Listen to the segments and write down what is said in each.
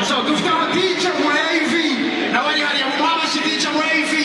So dufite aho DJ Muravi nabari hariya mu mabashi DJ Muravi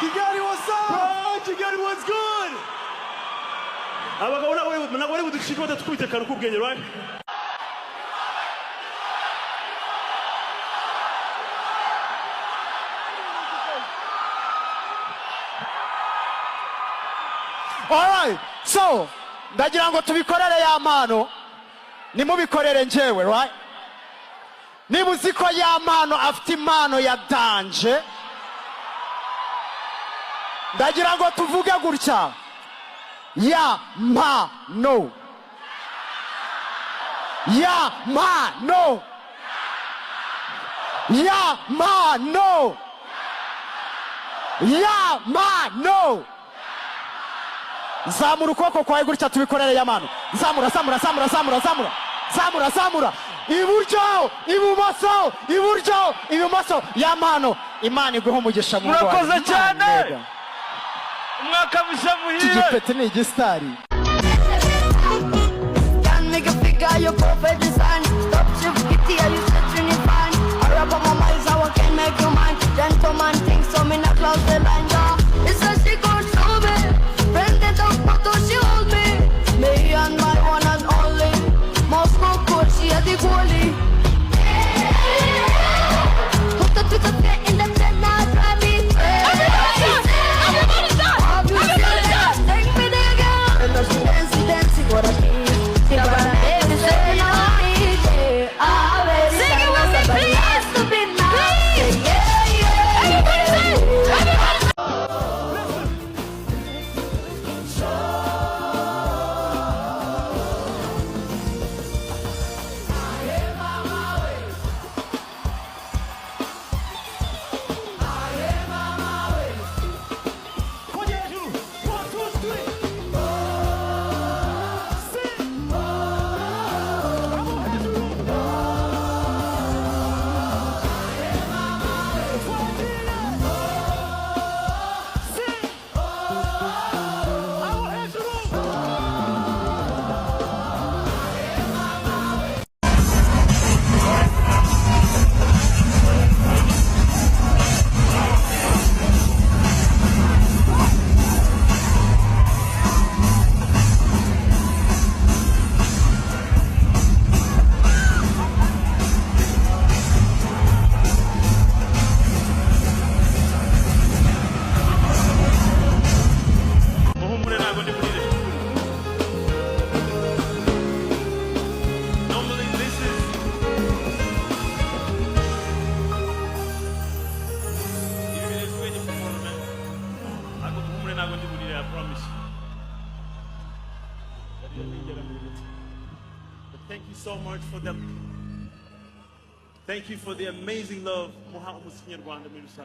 Kigali, what's up? Bro, Kigali, what's good? Abagabo nabone budushika batatwite kanu kubwenge, right? All right, so ndagira ngo tubikorere ya mano nimubikorere njewe, right? Niba uzi ko ya mano afite impano ya danje, ndagira ngo tuvuge gutya, ya mano, ya mano, ya mano, ya mano. Zamura ukuboko kwawe gutya tubikorere ya mano. Zamura, zamura, zamura, zamura, zamura, zamura, zamura. Iburyo, ibumoso, iburyo, ibumoso. Ya mano, Imana iguhe umugisha mu Rwanda. Murakoze cyane. Umwaka mushya muhire. Igipeti ni igistari. Can make a figure your perfect design. Stop shift kitty, are you touching it fine? I rap on my mind, how I can make you mine. Gentleman things, so me not close the line. It's a she gon' show me. Friend that don't photo, she hold me. Me and my one and only. Moscow coach, she had the goalie. Put the Twitter in the tent, now drive me crazy. Dancing, what I need. See what I baby say, no, I need. Sing it with me, please. To be nice. Yeah, yeah. Everybody say, everybody. Thank you so much for them. Thank you for the amazing love. Muhammad Muslim Rwanda Ministry.